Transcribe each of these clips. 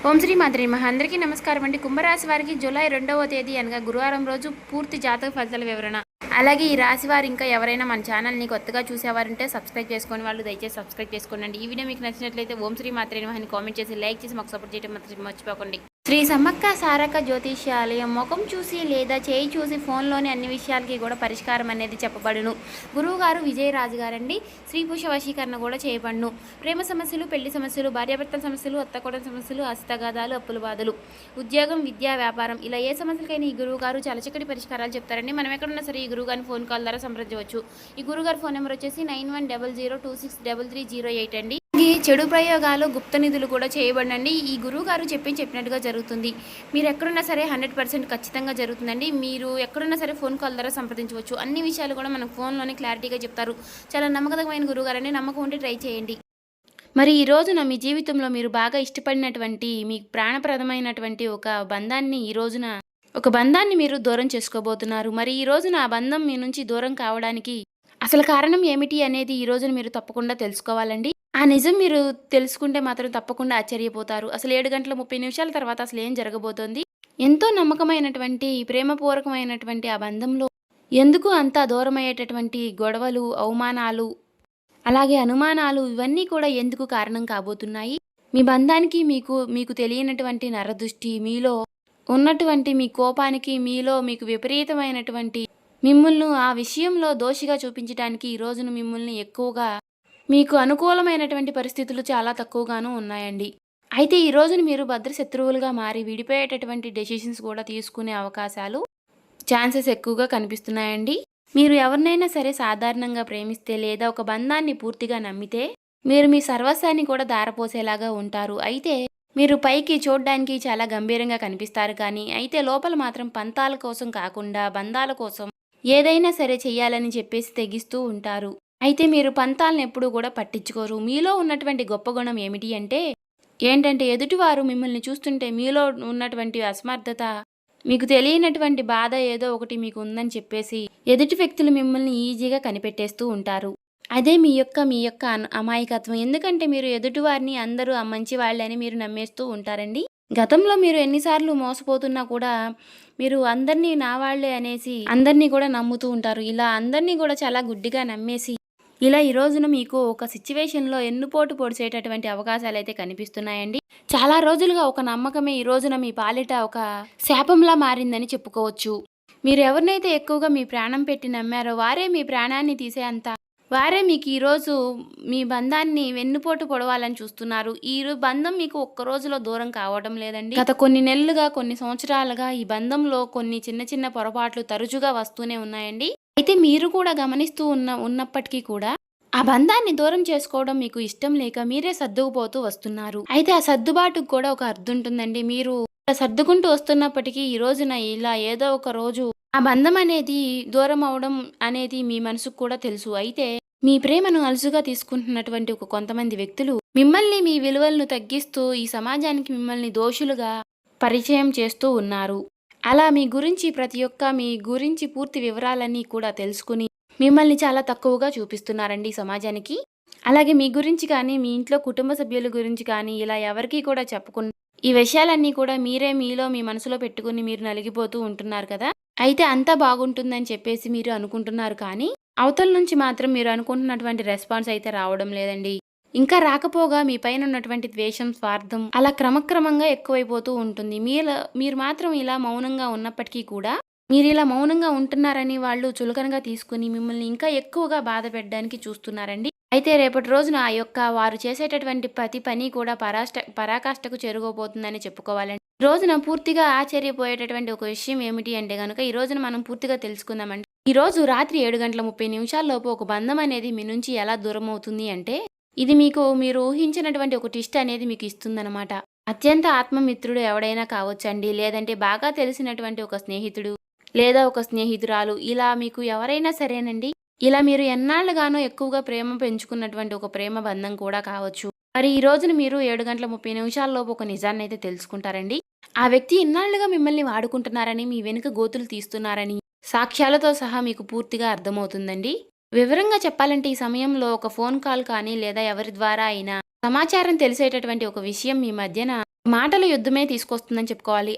ఓం శ్రీ మాత్రే నమః. అందరికీ నమస్కారం అండి. కుంభరాశి వారికి జూలై 2వ తేదీ అనగా గురువారం రోజు పూర్తి జాతక ఫలితాల వివరణ. అలాగే ఈ రాశి వారు ఇంకా ఎవరైనా మన ఛానల్ని కొత్తగా చూసేవారంటే సబ్స్క్రైబ్ చేసుకొని వాళ్ళు దయచేసి సబ్స్క్రైబ్ చేసుకోండి. ఈ వీడియో మీకు నచ్చినట్లయితే ఓం శ్రీ మాత్రే నమః అని కామెంట్ చేసి లైక్ చేసి మాకు సపోర్ట్ చేయడం మాత్రం మర్చిపోకండి. శ్రీ సమ్మక్క సారక్క జ్యోతిష్యాలయం ముఖం చూసి లేదా చేయి చూసి ఫోన్లోని అన్ని విషయాలకి కూడా పరిష్కారం అనేది చెప్పబడును. గురువుగారు విజయరాజు గారండి. స్త్రీ పురుష వశీకరణ కూడా చేయబడును. ప్రేమ సమస్యలు, పెళ్లి సమస్యలు, భార్యాభర్తల సమస్యలు, అత్తకోడల సమస్యలు, హస్తగాదాలు, అప్పుల బాధలు, ఉద్యోగం, విద్యా, వ్యాపారం ఇలా ఏ సమస్యలకైనా ఈ గురువుగారు చాలా చక్కటి పరిష్కారాలు చెప్తారండి. మనం ఎక్కడున్నా సరే ఈ గురువుగారిని ఫోన్ కాల్ ద్వారా సంప్రదించవచ్చు. ఈ గురువుగారి ఫోన్ నెంబర్ వచ్చేసి 9100263308 అండి. ఈ చెడు ప్రయోగాలు, గుప్త నిధులు కూడా చేయబడండి. ఈ గురువు గారు చెప్పినట్టుగా జరుగుతుంది. మీరు ఎక్కడున్నా సరే 100% ఖచ్చితంగా జరుగుతుందండి. మీరు ఎక్కడున్నా సరే ఫోన్ కాల్ ద్వారా సంప్రదించవచ్చు. అన్ని విషయాలు కూడా మనకు ఫోన్లోనే క్లారిటీగా చెప్తారు. చాలా నమ్మకమైన గురువు గారండి. నమ్మకం ఉంటే ట్రై చేయండి. మరి ఈ రోజున మీ జీవితంలో మీరు బాగా ఇష్టపడినటువంటి మీ ప్రాణప్రదమైనటువంటి ఒక బంధాన్ని మీరు దూరం చేసుకోబోతున్నారు. మరి ఈ రోజున ఆ బంధం మీ నుంచి దూరం కావడానికి అసలు కారణం ఏమిటి అనేది ఈ రోజున మీరు తప్పకుండా తెలుసుకోవాలండి. ఆ నిజం మీరు తెలుసుకుంటే మాత్రం తప్పకుండా ఆశ్చర్యపోతారు. అసలు 7:30 తర్వాత అసలు ఏం జరగబోతోంది? ఎంతో నమ్మకమైనటువంటి ప్రేమపూర్వకమైనటువంటి ఆ బంధంలో ఎందుకు అంత దూరమయ్యేటటువంటి గొడవలు, అవమానాలు, అలాగే అనుమానాలు ఇవన్నీ కూడా ఎందుకు కారణం కాబోతున్నాయి? మీ బంధానికి మీకు తెలియనటువంటి నరదృష్టి, మీలో ఉన్నటువంటి మీ కోపానికి, మీకు విపరీతమైనటువంటి మిమ్మల్ని ఆ విషయంలో దోషిగా చూపించడానికి ఈ రోజున మిమ్మల్ని ఎక్కువగా మీకు అనుకూలమైనటువంటి పరిస్థితులు చాలా తక్కువగాను ఉన్నాయండి. అయితే ఈ రోజున మీరు భద్రశత్రువులుగా మారి విడిపోయేటటువంటి డెసిషన్స్ కూడా తీసుకునే ఛాన్సెస్ ఎక్కువగా కనిపిస్తున్నాయండి. మీరు ఎవరినైనా సరే సాధారణంగా ప్రేమిస్తే లేదా ఒక బంధాన్ని పూర్తిగా నమ్మితే మీరు మీ సర్వస్వాన్ని కూడా ధారపోసేలాగా ఉంటారు. అయితే మీరు పైకి చూడడానికి చాలా గంభీరంగా కనిపిస్తారు కానీ అయితే లోపల మాత్రం పంతాల కోసం కాకుండా బంధాల కోసం ఏదైనా సరే చెయ్యాలని చెప్పేసి తెగిస్తూ ఉంటారు. అయితే మీరు పంతాలను ఎప్పుడూ కూడా పట్టించుకోరు. మీలో ఉన్నటువంటి గొప్ప గుణం ఏంటంటే ఎదుటివారు మిమ్మల్ని చూస్తుంటే మీలో ఉన్నటువంటి అసమర్థత, మీకు తెలియనటువంటి బాధ ఏదో ఒకటి మీకు ఉందని చెప్పేసి ఎదుటి వ్యక్తులు మిమ్మల్ని ఈజీగా కనిపెట్టేస్తూ ఉంటారు. అదే మీ యొక్క అమాయకత్వం. ఎందుకంటే మీరు ఎదుటివారిని అందరూ మంచి వాళ్ళని మీరు నమ్మేస్తూ ఉంటారండి. గతంలో మీరు ఎన్నిసార్లు మోసపోతున్నా కూడా మీరు అందరినీ నా వాళ్లే అనేసి అందరినీ కూడా నమ్ముతూ ఉంటారు. ఇలా అందరినీ కూడా చాలా గుడ్డిగా నమ్మేసి ఇలా ఈ రోజున మీకు ఒక సిచ్యువేషన్లో ఎన్నుపోటు పొడిచేటటువంటి అవకాశాలు అయితే కనిపిస్తున్నాయండి. చాలా రోజులుగా ఒక నమ్మకమే ఈ రోజున మీ పాలిట ఒక శాపంలా మారిందని చెప్పుకోవచ్చు. మీరు ఎవరినైతే ఎక్కువగా మీ ప్రాణం పెట్టి నమ్మారో వారే మీ ప్రాణాన్ని వారే మీకు ఈరోజు మీ బంధాన్ని వెన్నుపోటు పొడవాలని చూస్తున్నారు. ఈ బంధం మీకు ఒక్క రోజులో దూరం కావడం లేదండి. గత కొన్ని నెలలుగా, కొన్ని సంవత్సరాలుగా ఈ బంధంలో కొన్ని చిన్న చిన్న పొరపాట్లు తరచుగా వస్తూనే ఉన్నాయండి. అయితే మీరు కూడా గమనిస్తూ ఉన్నప్పటికీ కూడా ఆ బంధాన్ని దూరం చేసుకోవడం మీకు ఇష్టం లేక మీరే సర్దుకుపోతూ వస్తున్నారు. అయితే ఆ సర్దుబాటుకు కూడా ఒక అర్థం ఉంటుందండి. మీరు సర్దుకుంటూ వస్తున్నప్పటికీ ఈ రోజున ఇలా ఏదో ఒక రోజు ఆ బంధం అనేది దూరం అవడం అనేది మీ మనసుకు కూడా తెలుసు. అయితే మీ ప్రేమను అలుసుగా తీసుకుంటున్నటువంటి కొంతమంది వ్యక్తులు మిమ్మల్ని, మీ విలువలను తగ్గిస్తూ ఈ సమాజానికి మిమ్మల్ని దోషులుగా పరిచయం చేస్తూ ఉన్నారు. అలా మీ గురించి పూర్తి వివరాలన్నీ కూడా తెలుసుకుని మిమ్మల్ని చాలా తక్కువగా చూపిస్తున్నారండి సమాజానికి. అలాగే మీ గురించి కానీ, మీ ఇంట్లో కుటుంబ సభ్యుల గురించి కానీ ఇలా ఎవరికీ కూడా చెప్పకుండా ఈ విషయాలన్నీ కూడా మీరే మీ మనసులో పెట్టుకుని మీరు నలిగిపోతూ ఉంటున్నారు కదా. అయితే అంతా బాగుంటుందని చెప్పేసి మీరు అనుకుంటున్నారు కానీ అవతల నుంచి మాత్రం మీరు అనుకుంటున్నటువంటి రెస్పాన్స్ అయితే రావడం లేదండి. ఇంకా రాకపోగా మీ పైన ఉన్నటువంటి ద్వేషం, స్వార్థం అలా క్రమక్రమంగా ఎక్కువైపోతూ ఉంటుంది. మీరు మాత్రం ఇలా మౌనంగా ఉన్నప్పటికీ కూడా మీరు ఇలా మౌనంగా ఉంటున్నారని వాళ్ళు చులకనగా తీసుకుని మిమ్మల్ని ఇంకా ఎక్కువగా బాధ పెట్టడానికి చూస్తున్నారండి. అయితే రేపటి రోజున వారు చేసేటటువంటి ప్రతి పని కూడా పరాకాష్ఠకు చేరుకోబోతుందని చెప్పుకోవాలండి. ఈ రోజున పూర్తిగా ఆశ్చర్యపోయేటటువంటి ఒక విషయం ఏమిటి అంటే కనుక ఈ రోజున మనం పూర్తిగా తెలుసుకుందామండి. ఈ రోజు రాత్రి 7:30 ఒక బంధం అనేది మీ నుంచి ఎలా దూరం అవుతుంది అంటే ఇది మీరు ఊహించినటువంటి ఒక ట్విస్ట్ అనేది మీకు ఇస్తుందన్నమాట. అత్యంత ఆత్మమిత్రుడు ఎవడైనా కావచ్చండి, లేదంటే బాగా తెలిసినటువంటి ఒక స్నేహితుడు లేదా ఒక స్నేహితురాలు, ఇలా మీకు ఎవరైనా సరేనండి. ఇలా మీరు ఎన్నాళ్ళుగానో ఎక్కువగా ప్రేమ పెంచుకున్నటువంటి ఒక ప్రేమ బంధం కూడా కావచ్చు. మరి ఈ రోజున మీరు 7:30 ఒక నిజాన్ని అయితే తెలుసుకుంటారండి. ఆ వ్యక్తి ఇన్నాళ్లుగా మిమ్మల్ని వాడుకుంటున్నారని, మీ వెనుక గోతులు తీస్తున్నారని సాక్ష్యాలతో సహా మీకు పూర్తిగా అర్థమవుతుందండి. వివరంగా చెప్పాలంటే ఈ సమయంలో ఒక ఫోన్ కాల్ కానీ లేదా ఎవరి ద్వారా అయినా సమాచారం తెలిసేటటువంటి ఒక విషయం మీ మధ్యన మాటల యుద్ధమే తీసుకొస్తుందని చెప్పుకోవాలి.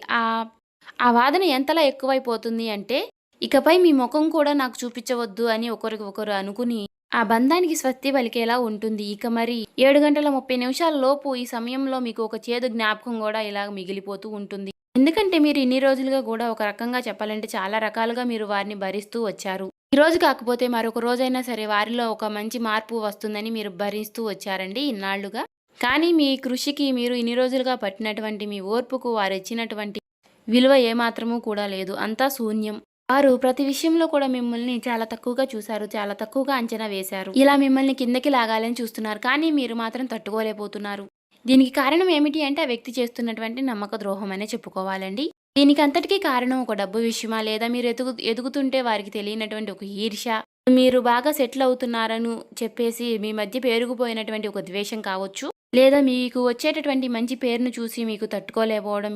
ఆ వాదన ఎంతలా ఎక్కువైపోతుంది అంటే, ఇకపై మీ ముఖం కూడా నాకు చూపించవద్దు అని ఒకరికి ఒకరు అనుకుని, ఆ బంధానికి స్వస్తి పలికేలా ఉంటుంది. ఇక మరి 7 గంటల 30 నిమిషాల లోపు ఈ సమయంలో మీకు ఒక చేదు జ్ఞాపకం గూడా ఇలాగ మిగిలిపోతూ ఉంటుంది. ఎందుకంటే మీరు ఇన్ని రోజులుగా గూడా ఒక రకంగా చెప్పాలంటే చాలా రకాలుగా మీరు వారిని భరిస్తూ వచ్చారు. ఈరోజు కాకపోతే మరొక రోజైనా సరే వారిలో ఒక మంచి మార్పు వస్తుందని మీరు భరిస్తూ వచ్చారండి ఇన్నాళ్లుగా. కానీ మీ కృషికి మీరు ఇన్ని రోజులుగా పట్టినటువంటి మీ ఓర్పుకు వారిచ్చినటువంటి విలువ ఏమాత్రమూ కూడా లేదు. అంతా శూన్యం. వారు ప్రతి విషయంలో కూడా మిమ్మల్ని చాలా తక్కువగా చూశారు. చాలా తక్కువగా అంచనా వేశారు. ఇలా మిమ్మల్ని కిందకి లాగాలని చూస్తున్నారు. కానీ మీరు మాత్రం తట్టుకోలేకపోతున్నారు. దీనికి కారణం ఏమిటి అంటే ఆ వ్యక్తి చేస్తున్నటువంటి నమ్మక ద్రోహం అనే చెప్పుకోవాలండి. దీనికి అంతటికీ కారణం ఒక డబ్బు విషయమా, లేదా మీరు ఎదుగుతుంటే వారికి తెలియనటువంటి ఒక ఈర్ష్య, మీరు బాగా సెటిల్ అవుతున్నారని చెప్పేసి మీ మధ్య పేరుకుపోయినటువంటి ఒక ద్వేషం కావచ్చు, లేదా మీకు వచ్చేటటువంటి మంచి పేరును చూసి మీకు తట్టుకోలేకపోవడం,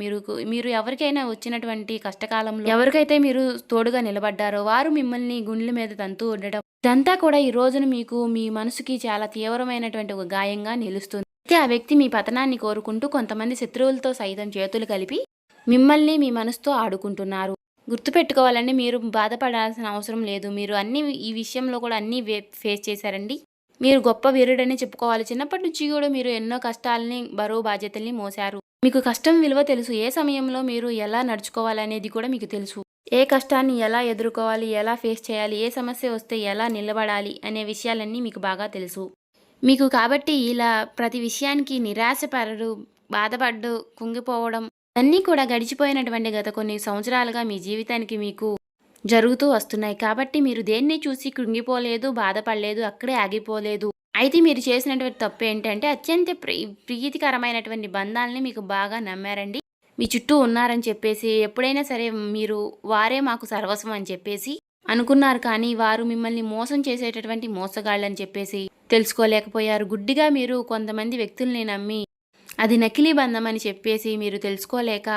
మీరు ఎవరికైనా వచ్చినటువంటి కష్టకాలంలో ఎవరికైతే మీరు తోడుగా నిలబడ్డారో వారు మిమ్మల్ని గుండెల మీద తంతూ ఉండడం, ఇదంతా కూడా ఈ రోజున మీకు మీ మనసుకి చాలా తీవ్రమైనటువంటి ఒక గాయంగా నిలుస్తుంది. అయితే ఆ వ్యక్తి మీ పతనాన్ని కోరుకుంటూ కొంతమంది శత్రువులతో సైతం చేతులు కలిపి మిమ్మల్ని మీ మనసుతో ఆడుకుంటున్నారు. గుర్తుపెట్టుకోవాలండి, మీరు బాధపడాల్సిన అవసరం లేదు. మీరు ఈ విషయంలో కూడా అన్నీ ఫేస్ చేశారండి. మీరు గొప్ప వీరుడని చెప్పుకోవాలి. చిన్నప్పటి నుంచి కూడా మీరు ఎన్నో కష్టాలని, బరువు బాధ్యతల్ని మోశారు. మీకు కష్టం విలువ తెలుసు. ఏ సమయంలో మీరు ఎలా నడుచుకోవాలనేది కూడా మీకు తెలుసు. ఏ కష్టాన్ని ఎలా ఎదుర్కోవాలి, ఎలా ఫేస్ చేయాలి, ఏ సమస్య వస్తే ఎలా నిలబడాలి అనే విషయాలన్నీ మీకు బాగా తెలుసు. మీకు కాబట్టి ఇలా ప్రతి విషయానికి నిరాశపడరు, బాధపడ్డు, కుంగిపోవడం అన్నీ కూడా గడిచిపోయినటువంటి గత కొన్ని సంవత్సరాలుగా మీ జీవితానికి మీకు జరుగుతూ వస్తున్నాయి. కాబట్టి మీరు దేన్ని చూసి కృంగిపోలేదు, బాధపడలేదు, అక్కడే ఆగిపోలేదు. అయితే మీరు చేసినటువంటి తప్పు ఏంటంటే అత్యంత ప్రీతికరమైనటువంటి బంధాలని మీకు బాగా నమ్మారండి. మీ చుట్టూ ఉన్నారని చెప్పేసి ఎప్పుడైనా సరే మీరు వారే మాకు సర్వస్వం అని చెప్పేసి అనుకున్నారు. కానీ వారు మిమ్మల్ని మోసం చేసేటటువంటి మోసగాళ్ళని చెప్పేసి తెలుసుకోలేకపోయారు. గుడ్డిగా మీరు కొంతమంది వ్యక్తుల్ని నమ్మి అది నకిలీ బంధం అని చెప్పేసి మీరు తెలుసుకోలేక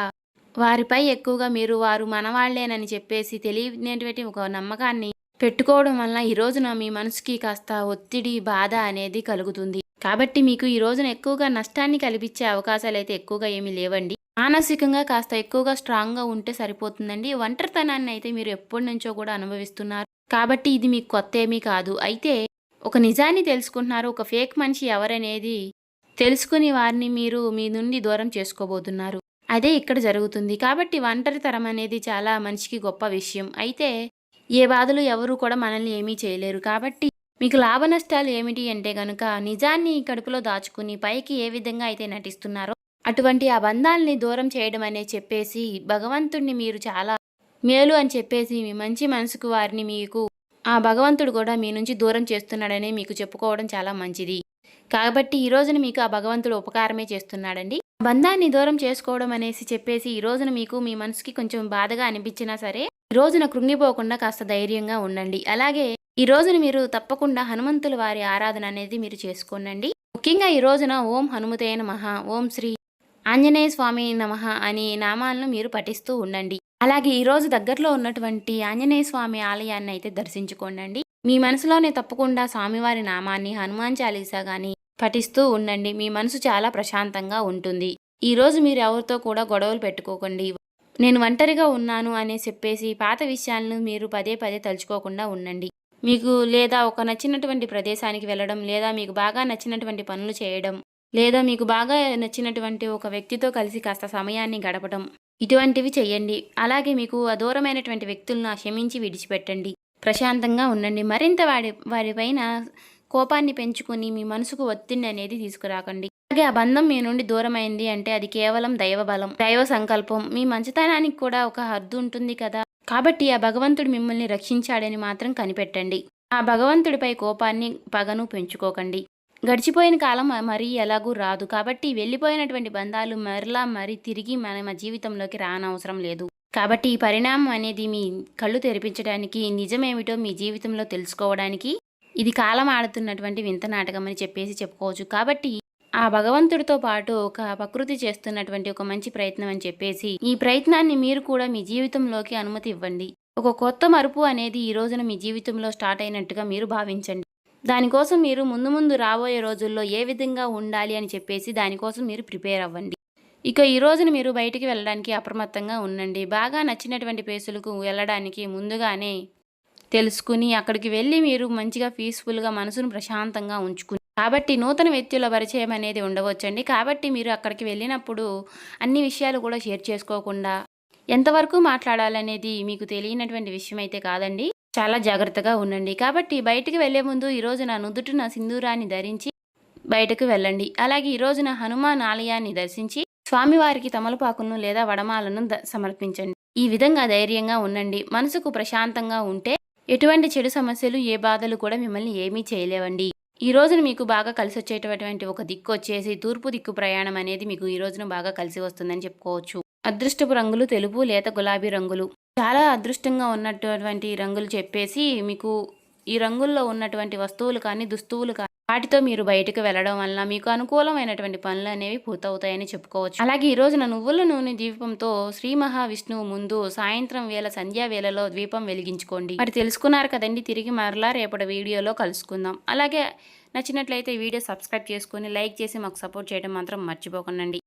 వారిపై ఎక్కువగా వారు మనవాళ్లేనని చెప్పేసి తెలియనటువంటి ఒక నమ్మకాన్ని పెట్టుకోవడం వల్ల ఈ రోజున మీ మనసుకి కాస్త ఒత్తిడి, బాధ అనేది కలుగుతుంది. కాబట్టి మీకు ఈ రోజున ఎక్కువగా నష్టాన్ని కల్పించే అవకాశాలు అయితే ఎక్కువగా ఏమీ లేవండి. మానసికంగా కాస్త ఎక్కువగా స్ట్రాంగ్గా ఉంటే సరిపోతుందండి. ఒంటరితనాన్ని అయితే మీరు ఎప్పటి నుంచో కూడా అనుభవిస్తున్నారు. కాబట్టి ఇది మీకు కొత్త ఏమీ కాదు. అయితే ఒక నిజాన్ని తెలుసుకుంటున్నారు. ఒక ఫేక్ మనిషి ఎవరనేది తెలుసుకుని వారిని మీరు మీ నుండి దూరం చేసుకోబోతున్నారు. అదే ఇక్కడ జరుగుతుంది. కాబట్టి ఒంటరితనం అనేది చాలా మనిషికి గొప్ప విషయం. అయితే ఏ బాధలు ఎవరు కూడా మనల్ని ఏమీ చేయలేరు. కాబట్టి మీకు లాభ నష్టాలు ఏమిటి అంటే గనుక నిజాన్ని కడుపులో దాచుకుని పైకి ఏ విధంగా అయితే నటిస్తున్నారో అటువంటి ఆ బంధాలని దూరం చేయడం అనే చెప్పేసి భగవంతుడిని మీరు చాలా మేలు అని చెప్పేసి మీ మంచి మనసుకు వారిని మీకు ఆ భగవంతుడు కూడా మీ నుంచి దూరం చేస్తున్నాడని మీకు చెప్పుకోవడం చాలా మంచిది. కాబట్టి ఈ రోజున మీకు ఆ భగవంతుడు ఉపకారమే చేస్తున్నాడండి. బంధాన్ని దూరం చేసుకోవడం అనేసి చెప్పేసి ఈ రోజున మీకు మీ మనసుకి కొంచెం బాధగా అనిపించినా సరే ఈ రోజున కృంగిపోకుండా కాస్త ధైర్యంగా ఉండండి. అలాగే ఈ రోజున మీరు తప్పకుండా హనుమంతుల వారి ఆరాధన అనేది మీరు చేసుకోండి. ముఖ్యంగా ఈ రోజున ఓం హనుమతే నమః, ఓం శ్రీ ఆంజనేయ స్వామి నమః అనే నామాలను మీరు పఠిస్తూ ఉండండి. అలాగే ఈరోజు దగ్గరలో ఉన్నటువంటి ఆంజనేయ స్వామి ఆలయాన్ని అయితే దర్శించుకోండి. మీ మనసులోనే తప్పకుండా స్వామివారి నామాన్ని, హనుమాన్ చాలీసా గాని పఠిస్తూ ఉండండి. మీ మనసు చాలా ప్రశాంతంగా ఉంటుంది. ఈరోజు మీరు ఎవరితో కూడా గొడవలు పెట్టుకోకండి. నేను ఒంటరిగా ఉన్నాను అనే చెప్పేసి పాత విషయాలను మీరు పదే పదే తలుచుకోకుండా ఉండండి. మీకు లేదా ఒక నచ్చినటువంటి ప్రదేశానికి వెళ్ళడం, లేదా మీకు బాగా నచ్చినటువంటి పనులు చేయడం, లేదా మీకు బాగా నచ్చినటువంటి ఒక వ్యక్తితో కలిసి కాస్త సమయాన్ని గడపడం, ఇటువంటివి చెయ్యండి. అలాగే మీకు దూరమైనటువంటి వ్యక్తులను క్షమించి విడిచిపెట్టండి. ప్రశాంతంగా ఉండండి. మరింత వారిపైన కోపాన్ని పెంచుకొని మీ మనసుకు ఒత్తిడి అనేది తీసుకురాకండి. అలాగే ఆ బంధం మీ నుండి దూరమైంది అంటే అది కేవలం దైవ బలం, దైవ సంకల్పం. మీ మంచితనానికి కూడా ఒక హద్దు ఉంటుంది కదా. కాబట్టి ఆ భగవంతుడు మిమ్మల్ని రక్షించాడని మాత్రం కనిపెట్టండి. ఆ భగవంతుడిపై కోపాన్ని, పగను పెంచుకోకండి. గడిచిపోయిన కాలం మరీ ఎలాగూ రాదు. కాబట్టి వెళ్ళిపోయినటువంటి బంధాలు మరీ తిరిగి మన జీవితంలోకి రానవసరం లేదు. కాబట్టి ఈ పరిణామం అనేది మీ కళ్ళు తెరిపించడానికి, నిజమేమిటో మీ జీవితంలో తెలుసుకోవడానికి ఇది కాలం ఆడుతున్నటువంటి వింత నాటకం అని చెప్పేసి చెప్పుకోవచ్చు. కాబట్టి ఆ భగవంతుడితో పాటు ఒక ప్రకృతి చేస్తున్నటువంటి ఒక మంచి ప్రయత్నం అని చెప్పేసి ఈ ప్రయత్నాన్ని మీరు కూడా మీ జీవితంలోకి అనుమతి ఇవ్వండి. ఒక కొత్త మలుపు అనేది ఈ రోజున మీ జీవితంలో స్టార్ట్ అయినట్టుగా మీరు భావించండి. దానికోసం మీరు ముందు రాబోయే రోజుల్లో ఏ విధంగా ఉండాలి అని చెప్పేసి దానికోసం మీరు ప్రిపేర్ అవ్వండి. ఇక ఈ రోజున మీరు బయటికి వెళ్ళడానికి అప్రమత్తంగా ఉండండి. బాగా నచ్చినటువంటి ప్లేసులకు వెళ్ళడానికి ముందుగానే తెలుసుకుని అక్కడికి వెళ్ళి మీరు మంచిగా పీస్ఫుల్గా మనసును ప్రశాంతంగా ఉంచుకుని కాబట్టి నూతన వ్యక్తుల పరిచయం అనేది ఉండవచ్చండి. కాబట్టి మీరు అక్కడికి వెళ్ళినప్పుడు అన్ని విషయాలు కూడా షేర్ చేసుకోకుండా ఎంతవరకు మాట్లాడాలనేది మీకు తెలియనటువంటి విషయం అయితే కాదండి. చాలా జాగ్రత్తగా ఉండండి. కాబట్టి బయటికి వెళ్ళే ముందు ఈ రోజున నుదుటిన సింధూరాన్ని ధరించి బయటకు వెళ్ళండి. అలాగే ఈ రోజున హనుమాన్ ఆలయాన్ని దర్శించి స్వామివారికి తమలపాకులను లేదా వడమాలను సమర్పించండి. ఈ విధంగా ధైర్యంగా ఉండండి. మనసుకు ప్రశాంతంగా ఉంటే ఎటువంటి చెడు సమస్యలు ఏ బాధలు కూడా మిమ్మల్ని ఏమీ చేయలేవండి. ఈ రోజున మీకు బాగా కలిసి వచ్చేటటువంటి ఒక దిక్కు వచ్చేసి తూర్పు దిక్కు ప్రయాణం అనేది మీకు ఈ రోజున బాగా కలిసి వస్తుందని చెప్పుకోవచ్చు. అదృష్టపు రంగులు తెలుపు, లేత గులాబీ రంగులు. చాలా అదృష్టంగా ఉన్నటువంటి రంగులు చెప్పేసి మీకు ఈ రంగుల్లో ఉన్నటువంటి వస్తువులు కానీ దుస్తువులు కానీ వాటితో మీరు బయటకు వెళ్ళడం వలన మీకు అనుకూలమైనటువంటి పనులు అనేవి పూర్తవుతాయని చెప్పుకోవచ్చు. అలాగే ఈ రోజున నువ్వుల నూనె దీపంతో శ్రీ మహావిష్ణువు ముందు సాయంత్రం వేళ సంధ్యా వేళలో దీపం వెలిగించుకోండి. మరి తెలుసుకున్నారు కదండి. తిరిగి మరలా రేపటి వీడియోలో కలుసుకుందాం. అలాగే నచ్చినట్లయితే వీడియో సబ్స్క్రైబ్ చేసుకొని లైక్ చేసి మాకు సపోర్ట్ చేయడం మాత్రం మర్చిపోకండి.